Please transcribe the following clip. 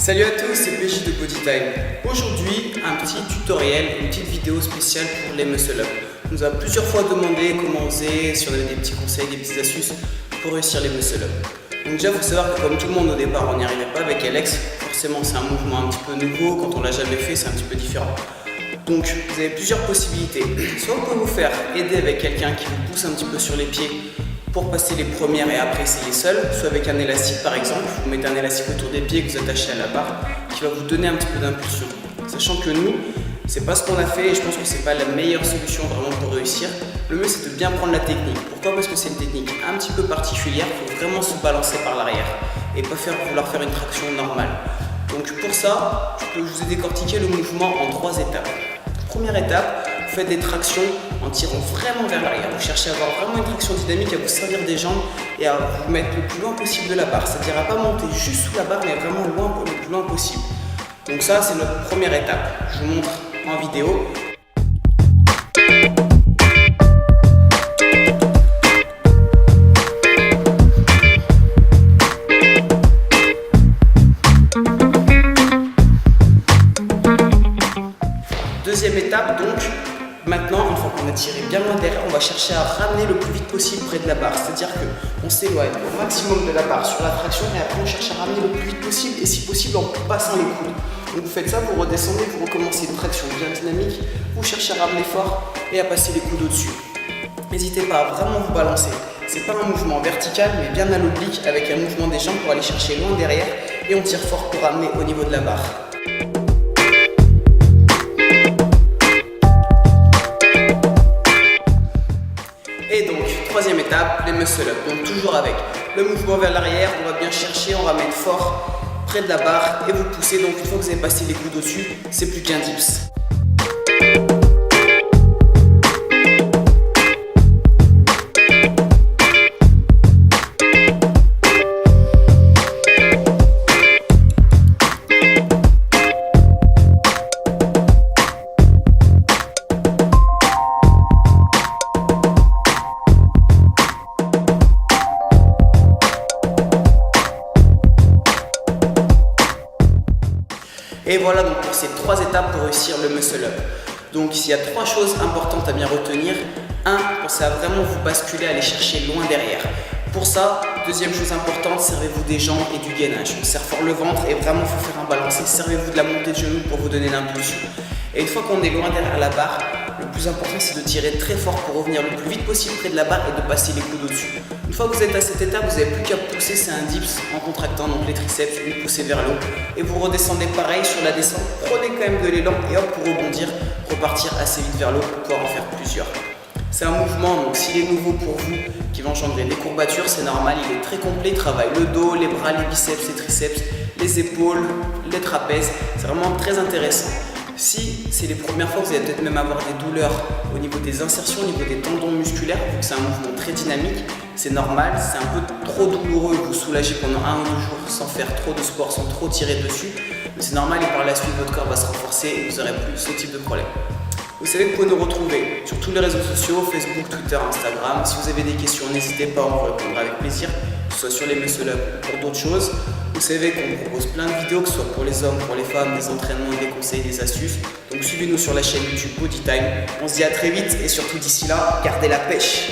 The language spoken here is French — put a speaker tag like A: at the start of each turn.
A: Salut à tous, c'est PJ de Bodytime. Aujourd'hui, un petit tutoriel, une petite vidéo spéciale pour les muscle-up. On nous a plusieurs fois demandé comment on faisait, si on avait des petits conseils, des petites astuces pour réussir les muscle-up. Donc déjà, il faut savoir que comme tout le monde au départ, on n'y arrivait pas avec Alex. Forcément, c'est un mouvement un petit peu nouveau. Quand on l'a jamais fait, c'est un petit peu différent. Donc, vous avez plusieurs possibilités. Soit vous pouvez vous faire aider avec quelqu'un qui vous pousse un petit peu sur les pieds pour passer les premières et après essayer seul, soit avec un élastique par exemple, vous mettez un élastique autour des pieds que vous attachez à la barre qui va vous donner un petit peu d'impulsion. Sachant que nous, c'est pas ce qu'on a fait et je pense que c'est pas la meilleure solution vraiment pour réussir. Le mieux c'est de bien prendre la technique. Pourquoi? Parce que c'est une technique un petit peu particulière, il faut vraiment se balancer par l'arrière et pas vouloir faire une traction normale. Donc pour ça, je vous ai décortiqué le mouvement en 3 étapes. Première étape, vous faites des tractions en tirant vraiment vers l'arrière. Vous cherchez à avoir vraiment une traction dynamique, à vous servir des jambes et à vous mettre le plus loin possible de la barre. C'est-à-dire à ne pas monter juste sous la barre, mais vraiment le plus loin possible. Donc ça, c'est notre première étape. Je vous montre en vidéo. Deuxième étape, donc, maintenant, une fois qu'on a tiré bien loin derrière, on va chercher à ramener le plus vite possible près de la barre. C'est-à-dire qu'on s'éloigne au maximum de la barre sur la traction et après on cherche à ramener le plus vite possible et si possible en passant les coudes. Donc vous faites ça, vous redescendez, vous recommencez une traction bien dynamique, vous cherchez à ramener fort et à passer les coudes au-dessus. N'hésitez pas à vraiment vous balancer. C'est pas un mouvement vertical mais bien à l'oblique avec un mouvement des jambes pour aller chercher loin derrière et on tire fort pour ramener au niveau de la barre. Et donc, troisième étape, les muscle-up. Donc toujours avec le mouvement vers l'arrière, on va bien chercher, on ramène fort près de la barre et vous poussez. Donc une fois que vous avez passé les coudes au-dessus, c'est plus qu'un dips. Et voilà donc pour ces 3 étapes pour réussir le muscle-up. Donc il y a 3 choses importantes à bien retenir. 1, pensez à vraiment vous basculer, à aller chercher loin derrière. Pour ça, deuxième chose importante, servez-vous des jambes et du gainage. On serre fort le ventre et vraiment il faut faire un balancé. Servez-vous de la montée de genoux pour vous donner l'impulsion. Et une fois qu'on est loin derrière la barre, le plus important c'est de tirer très fort pour revenir le plus vite possible près de la barre et de passer les coudes au-dessus. Une fois que vous êtes à cette étape, vous n'avez plus qu'à pousser, c'est un dips en contractant donc les triceps, une poussée vers le haut. Et vous redescendez pareil sur la descente, prenez quand même de l'élan et hop pour rebondir, repartir assez vite vers le haut pour pouvoir en faire plusieurs. C'est un mouvement, donc s'il est nouveau pour vous, qui va engendrer des courbatures, c'est normal, il est très complet, il travaille le dos, les bras, les biceps, les triceps, les épaules, les trapèzes, c'est vraiment très intéressant. Si c'est les premières fois, vous allez peut-être même avoir des douleurs au niveau des insertions, au niveau des tendons musculaires, vu que c'est un mouvement très dynamique, c'est normal, c'est un peu trop douloureux, vous soulagez pendant 1 ou 2 jours sans faire trop de sport, sans trop tirer dessus, mais c'est normal et par la suite votre corps va se renforcer et vous n'aurez plus ce type de problème. Vous savez que vous pouvez nous retrouver sur tous les réseaux sociaux, Facebook, Twitter, Instagram. Si vous avez des questions, n'hésitez pas, on vous répondra avec plaisir, que ce soit sur les muscle-up ou pour d'autres choses. Vous savez qu'on propose plein de vidéos, que ce soit pour les hommes, pour les femmes, des entraînements, des conseils, des astuces. Donc suivez-nous sur la chaîne YouTube Bodytime. On se dit à très vite et surtout d'ici là, gardez la pêche.